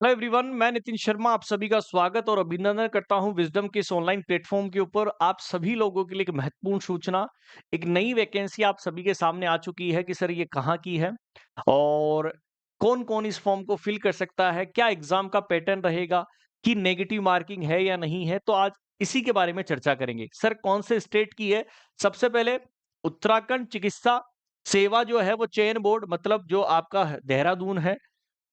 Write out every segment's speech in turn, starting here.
Hello everyone, मैं नितिन शर्मा आप सभी का स्वागत और अभिनंदन करता हूं विजडम के इस ऑनलाइन प्लेटफॉर्म के ऊपर। आप सभी लोगों के लिए एक महत्वपूर्ण सूचना, एक नई वैकेंसी आप सभी के सामने आ चुकी है कि सर ये कहाँ की है और कौन-कौन इस फॉर्म को फिल कर सकता है, क्या एग्जाम का पैटर्न रहेगा, कि नेगेटिव मार्किंग है या नहीं है। तो आज इसी के बारे में चर्चा करेंगे। सर कौन से स्टेट की है? सबसे पहले उत्तराखंड चिकित्सा सेवा जो है वो चयन बोर्ड, मतलब जो आपका देहरादून है,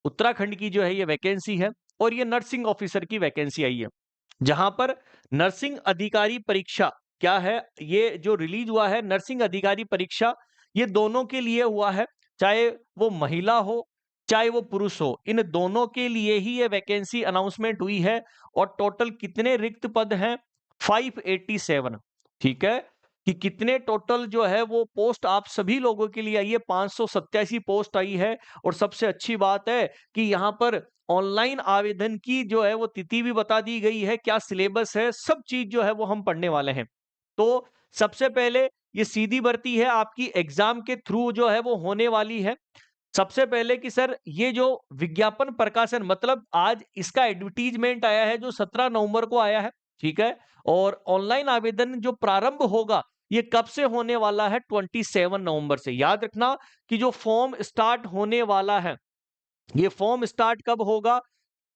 उत्तराखंड की जो है ये वैकेंसी है और ये नर्सिंग ऑफिसर की वैकेंसी आई है, जहां पर नर्सिंग अधिकारी परीक्षा क्या है, ये जो रिलीज हुआ है नर्सिंग अधिकारी परीक्षा, ये दोनों के लिए हुआ है, चाहे वो महिला हो चाहे वो पुरुष हो, इन दोनों के लिए ही ये वैकेंसी अनाउंसमेंट हुई है। और टोटल कितने रिक्त पद हैं? 587। ठीक है, कि कितने टोटल जो है वो पोस्ट आप सभी लोगों के लिए आई है, 587 पोस्ट आई है। और सबसे अच्छी बात है कि यहाँ पर ऑनलाइन आवेदन की जो है वो तिथि भी बता दी गई है, क्या सिलेबस है, सब चीज जो है वो हम पढ़ने वाले हैं। तो सबसे पहले ये सीधी भर्ती है, आपकी एग्जाम के थ्रू जो है वो होने वाली है। सबसे पहले कि सर ये जो विज्ञापन प्रकाशन, मतलब आज इसका एडवर्टीजमेंट आया है जो 17 नवंबर को आया है। ठीक है, और ऑनलाइन आवेदन जो प्रारंभ होगा ये कब से होने वाला है? 27 नवंबर से। याद रखना कि जो फॉर्म स्टार्ट होने वाला है, ये फॉर्म स्टार्ट कब होगा?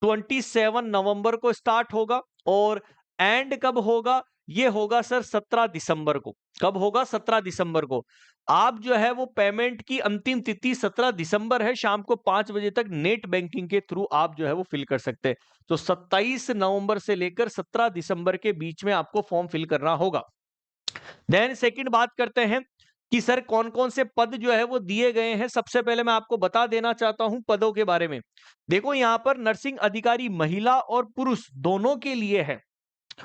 27 नवंबर को स्टार्ट होगा। और एंड कब होगा? ये होगा सर 17 दिसंबर को। कब होगा? 17 दिसंबर को। आप जो है वो पेमेंट की अंतिम तिथि 17 दिसंबर है, शाम को 5 बजे तक नेट बैंकिंग के थ्रू आप जो है वो फिल कर सकते हैं। तो 27 नवंबर से लेकर 17 दिसंबर के बीच में आपको फॉर्म फिल करना होगा। देन सेकंड बात करते हैं कि सर कौन-कौन से पद जो है वो दिए गए हैं। सबसे पहले मैं आपको बता देना चाहता हूं पदों के बारे में। देखो यहां पर नर्सिंग अधिकारी महिला और पुरुष दोनों के लिए है।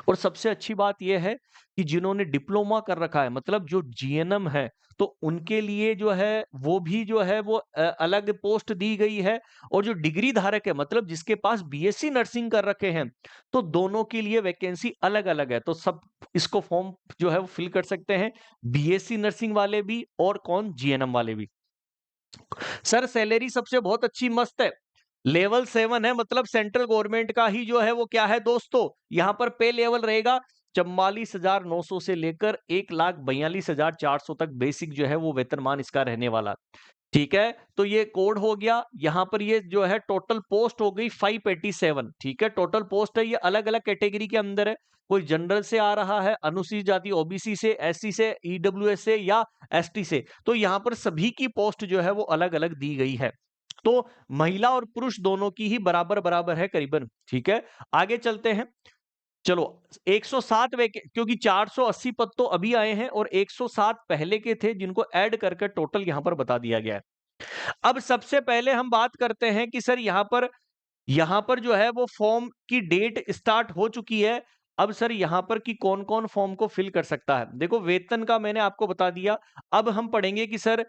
और सबसे अच्छी बात यह है कि जिन्होंने डिप्लोमा कर रखा है, मतलब जो जीएनएम है, तो उनके लिए जो है वो भी जो है वो अलग पोस्ट दी गई है। और जो डिग्री धारक है, मतलब जिसके पास बीएससी नर्सिंग कर रखे हैं, तो दोनों के लिए वैकेंसी अलग-अलग है। तो सब इसको फॉर्म जो है वो फिल कर सकते हैं, बीएससी नर्सिंग वाले भी और कौन, जीएनएम वाले भी। सर सैलरी सबसे बहुत अच्छी मस्त है, लेवल 7 है, मतलब सेंट्रल गवर्नमेंट का ही जो है वो क्या है दोस्तों, यहाँ पर पे लेवल रहेगा 44,900 से लेकर 1,42,400 तक बेसिक जो है वो वेतनमान इसका रहने वाला। ठीक है, तो ये कोड हो गया। यहाँ पर ये जो है टोटल पोस्ट हो गई 587। ठीक है, टोटल पोस्ट है, ये अलग अलग कैटेगरी के अंदर है। कोई जनरल से आ रहा है, अनुसूचित जाति ओबीसी से, एससी से, ईडब्ल्यूएस से या एसटी से। तो यहाँ पर सभी की पोस्ट जो है वो अलग अलग दी गई है। तो महिला और पुरुष दोनों की ही बराबर बराबर है करीबन। ठीक है, आगे चलते हैं। चलो 107 क्योंकि 480 पद तो अभी आए हैं और 107 पहले के थे, जिनको ऐड करके टोटल यहां पर बता दिया गया है। अब सबसे पहले हम बात करते हैं कि सर यहां पर जो है वो फॉर्म की डेट स्टार्ट हो चुकी है। अब सर यहां पर कि कौन-कौन फॉर्म को फिल कर सकता है। देखो वेतन का मैंने आपको बता दिया। अब हम पढ़ेंगे कि सर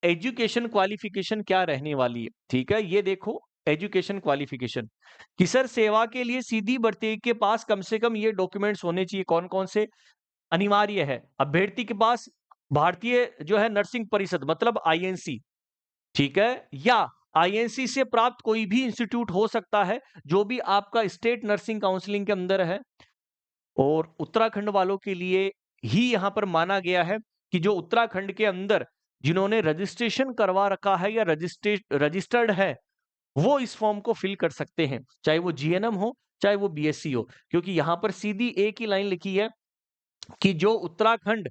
एजुकेशन क्वालिफिकेशन क्या रहने वाली है। ठीक है, ये देखो एजुकेशन क्वालिफिकेशन कि सर सेवा के लिए सीधी भर्ती के पास कम से कम ये डॉक्यूमेंट्स होने चाहिए। कौन-कौन से अनिवार्य है? अभ्यर्थी के पास भारतीय जो है नर्सिंग परिषद, मतलब आईएनसी, ठीक है, या आईएनसी से प्राप्त कोई भी इंस्टीट्यूट हो सकता है, जो भी आपका स्टेट नर्सिंग काउंसलिंग के अंदर है। और उत्तराखंड वालों के लिए ही यहाँ पर माना गया है कि जो उत्तराखंड के अंदर जिन्होंने रजिस्ट्रेशन करवा रखा है या रजिस्टर्ड है, वो इस फॉर्म को फिल कर सकते हैं, चाहे वो जीएनएम हो चाहे वो बीएससी हो। क्योंकि यहां पर सीधी एक ही लाइन लिखी है कि जो उत्तराखंड,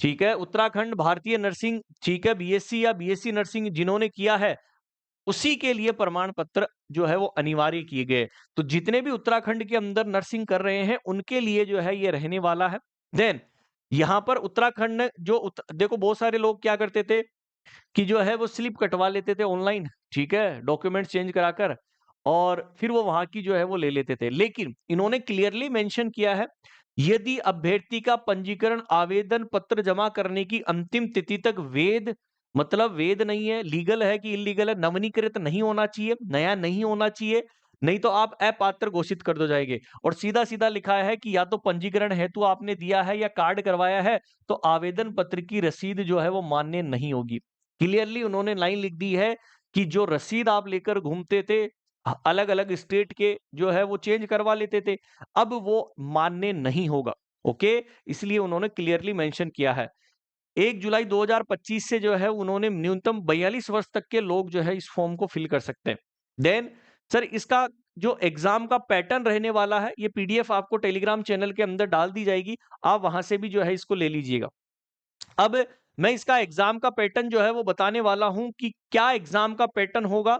ठीक है, उत्तराखंड भारतीय नर्सिंग, ठीक है, बीएससी या बीएससी नर्सिंग जिन्होंने किया है, उसी के लिए प्रमाण पत्र जो है वो अनिवार्य किए गए। तो जितने भी उत्तराखंड के अंदर नर्सिंग कर रहे हैं उनके लिए जो है ये रहने वाला है। देन यहां पर उत्तराखंड ने जो देखो बहुत सारे लोग क्या करते थे कि जो है वो स्लिप कटवा लेते थे ऑनलाइन। ठीक है, डॉक्यूमेंट चेंज कराकर, और फिर वो वहां की जो है वो ले लेते थे। लेकिन इन्होंने क्लियरली मेंशन किया है, यदि अभ्यर्थी का पंजीकरण आवेदन पत्र जमा करने की अंतिम तिथि तक वैध, मतलब वैध नहीं है, लीगल है कि इलीगल है, नवीनीकृत नहीं होना चाहिए, नया नहीं होना चाहिए, नहीं तो आप अपात्र घोषित कर दो जाएंगे। और सीधा सीधा लिखा है कि या तो पंजीकरण हेतु आपने दिया है या कार्ड करवाया है, तो आवेदन पत्र की रसीद जो है वो मान्य नहीं होगी। क्लियरली उन्होंने लाइन लिख दी है कि जो रसीद आप लेकर घूमते थे, अलग अलग स्टेट के जो है वो चेंज करवा लेते थे। अब वो मान्य नहीं होगा। ओके, इसलिए उन्होंने क्लियरली मेंशन किया है 1 जुलाई 2025 से जो है उन्होंने न्यूनतम 42 वर्ष तक के लोग जो है इस फॉर्म को फिल कर सकते हैं। देन सर इसका जो एग्जाम का पैटर्न रहने वाला है, ये पीडीएफ आपको टेलीग्राम चैनल के अंदर डाल दी जाएगी, आप वहां से भी जो है इसको ले लीजिएगा। अब मैं इसका एग्जाम का पैटर्न जो है वो बताने वाला हूं कि क्या एग्जाम का पैटर्न होगा।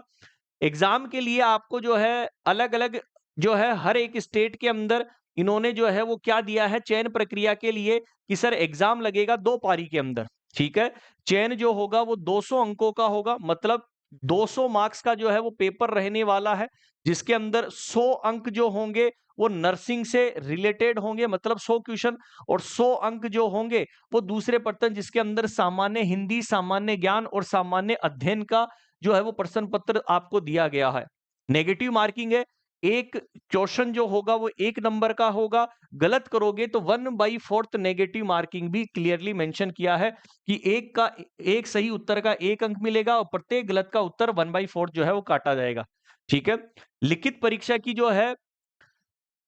एग्जाम के लिए आपको जो है अलग-अलग जो है हर एक स्टेट के अंदर इन्होंने जो है वो क्या दिया है चयन प्रक्रिया के लिए कि सर एग्जाम लगेगा 2 पारी के अंदर, ठीक है? चयन जो होगा वो 200 अंकों का होगा, मतलब 200 मार्क्स का जो है वो पेपर रहने वाला है, जिसके अंदर 100 अंक जो होंगे वो नर्सिंग से रिलेटेड होंगे, मतलब 100 क्वेश्चन, और 100 अंक जो होंगे वो दूसरे पर्सन जिसके अंदर सामान्य हिंदी, सामान्य ज्ञान और सामान्य अध्ययन का जो है वो प्रश्न पत्र आपको दिया गया है। नेगेटिव मार्किंग है, एक क्वेश्चन जो होगा वो 1 नंबर का होगा, गलत करोगे तो 1/4 नेगेटिव मार्किंग भी क्लियरली मेंशन किया है कि एक सही उत्तर का 1 अंक मिलेगा और प्रत्येक गलत का उत्तर 1/4 जो है वो काटा जाएगा। ठीक है? लिखित परीक्षा की जो है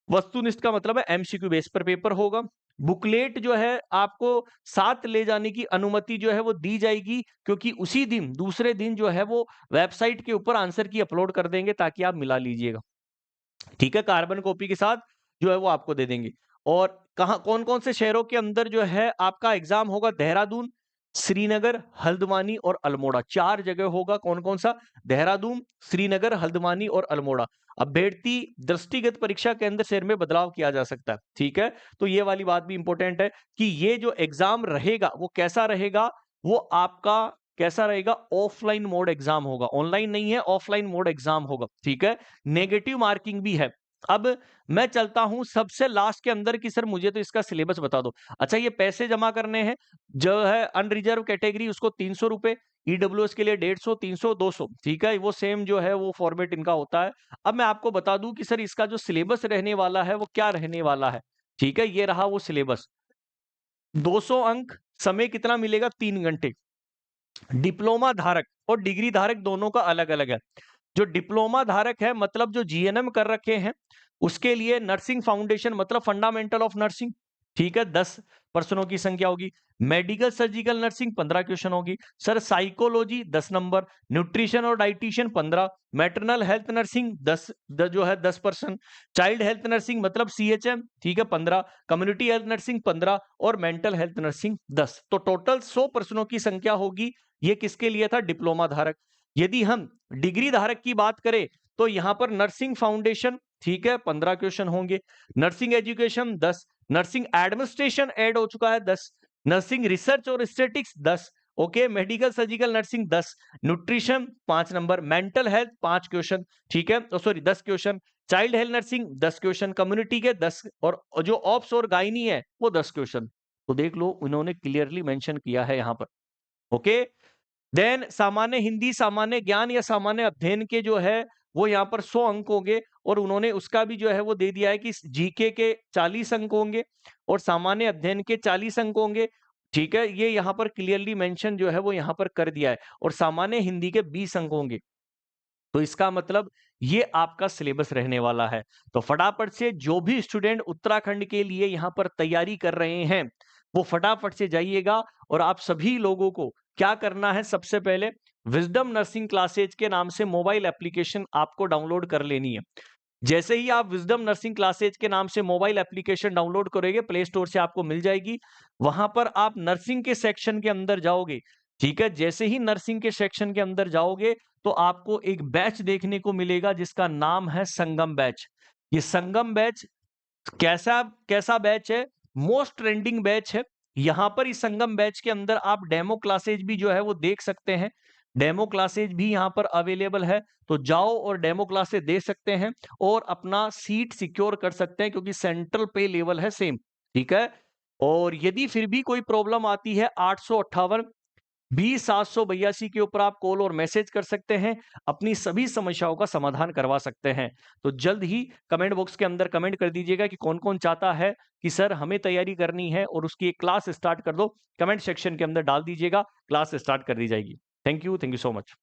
वस्तुनिष्ठ का मतलब है एमसीक्यू बेस पर पेपर होगा। बुकलेट जो है आपको साथ ले जाने की अनुमति जो है वो दी जाएगी, क्योंकि उसी दिन दूसरे दिन जो है वो वेबसाइट के ऊपर आंसर की अपलोड कर देंगे ताकि आप मिला लीजिएगा। ठीक है, कार्बन कॉपी के साथ जो है वो आपको दे देंगे। और कहाँ कौन-कौन से शहरों के अंदर जो है आपका एग्जाम होगा, देहरादून, श्रीनगर, हल्द्वानी और अल्मोड़ा, 4 जगह होगा। कौन-कौन सा? देहरादून, श्रीनगर, हल्द्वानी और अल्मोड़ा। अभ्यर्थी दृष्टिगत परीक्षा केंद्र शहर में बदलाव किया जा सकता है। ठीक है, तो ये वाली बात भी इंपॉर्टेंट है कि ये जो एग्जाम रहेगा वो कैसा रहेगा, वो आपका कैसा रहेगा, ऑफलाइन मोड एग्जाम होगा, ऑनलाइन नहीं है, ऑफलाइन मोड एग्जाम होगा। ठीक है, नेगेटिव मार्किंग भी है। अब मैं चलता हूं सबसे लास्ट के अंदर कि सर मुझे तो इसका सिलेबस बता दो। अच्छा, ये पैसे जमा करने हैं, जो है अनरिजर्व कैटेगरी उसको 300 रुपए, ईडब्ल्यूएस के लिए 150, 300, 200। ठीक है, वो सेम जो है वो फॉर्मेट इनका होता है। अब मैं आपको बता दूं कि सर इसका जो सिलेबस रहने वाला है वो क्या रहने वाला है। ठीक है, ये रहा वो सिलेबस। 200 अंक, समय कितना मिलेगा? 3 घंटे। डिप्लोमा धारक और डिग्री धारक दोनों का अलग अलग है। जो डिप्लोमा धारक है, मतलब जो जीएनएम कर रखे हैं, उसके लिए नर्सिंग फाउंडेशन मतलब फंडामेंटल ऑफ नर्सिंग, ठीक है, 10 प्रश्नों की संख्या होगी। मेडिकल सर्जिकल नर्सिंग 15 क्वेश्चन होगी। सर साइकोलॉजी 10 नंबर, न्यूट्रिशन और dietitian 15, maternal health nursing 10%, child health nursing मतलब सीएचएम, ठीक है, 15, कम्युनिटी हेल्थ नर्सिंग 15 और मेंटल हेल्थ नर्सिंग 10। तो टोटल 100 प्रश्नों की संख्या होगी। ये किसके लिए था? डिप्लोमा धारक। यदि हम डिग्री धारक की बात करें तो यहां पर नर्सिंग फाउंडेशन, ठीक है, 15 क्वेश्चन होंगे, nursing education 10, nursing administration add हो चुका है 10, नर्सिंग रिसर्च और statistics 10, okay, medical surgical nursing 10, nutrition 5 number, mental health 5 question, ठीक है, sorry 10 question, child health nursing 10 question, community के 10, और जो ऑप्स और गायनी है वो 10 क्वेश्चन। तो देख लो, उन्होंने क्लियरली मेंशन किया है यहां पर। ओके, देन सामान्य हिंदी, सामान्य ज्ञान या सामान्य अध्ययन के जो है वो यहाँ पर 100 अंक होंगे, और उन्होंने उसका भी जो है वो दे दिया है कि जीके के 40 अंक होंगे और सामान्य अध्ययन के 40 अंक होंगे। ठीक है, ये यहाँ पर क्लियरली मेंशन जो है वो यहाँ पर कर दिया है, और सामान्य हिंदी के 20 अंक होंगे। तो इसका मतलब ये आपका सिलेबस रहने वाला है। तो फटाफट से जो भी स्टूडेंट उत्तराखंड के लिए यहाँ पर तैयारी कर रहे हैं, वो फटाफट से जाइएगा, और आप सभी लोगों को क्या करना है, सबसे पहले विजडम नर्सिंग क्लासेज के नाम से मोबाइल एप्लीकेशन आपको डाउनलोड कर लेनी है। जैसे ही आप विजडम नर्सिंग क्लासेज के नाम से मोबाइल एप्लीकेशन डाउनलोड करोगे, प्ले स्टोर से आपको मिल जाएगी। वहां पर आप नर्सिंग के सेक्शन के अंदर जाओगे, ठीक है, जैसे ही नर्सिंग के सेक्शन के अंदर जाओगे तो आपको एक बैच देखने को मिलेगा जिसका नाम है संगम बैच। ये संगम बैच कैसा कैसा बैच है? मोस्ट ट्रेंडिंग बैच है। यहां पर इस संगम बैच के अंदर आप डेमो क्लासेज भी जो है वो देख सकते हैं। डेमो क्लासेज भी यहां पर अवेलेबल है, तो जाओ और डेमो क्लासेज दे सकते हैं और अपना सीट सिक्योर कर सकते हैं, क्योंकि सेंट्रल पे लेवल है सेम। ठीक है, और यदि फिर भी कोई प्रॉब्लम आती है, 858 20 782 के ऊपर आप कॉल और मैसेज कर सकते हैं, अपनी सभी समस्याओं का समाधान करवा सकते हैं। तो जल्द ही कमेंट बॉक्स के अंदर कमेंट कर दीजिएगा कि कौन कौन चाहता है कि सर हमें तैयारी करनी है और उसकी एक क्लास स्टार्ट कर दो। कमेंट सेक्शन के अंदर डाल दीजिएगा, क्लास स्टार्ट कर दी जाएगी। Thank you so much.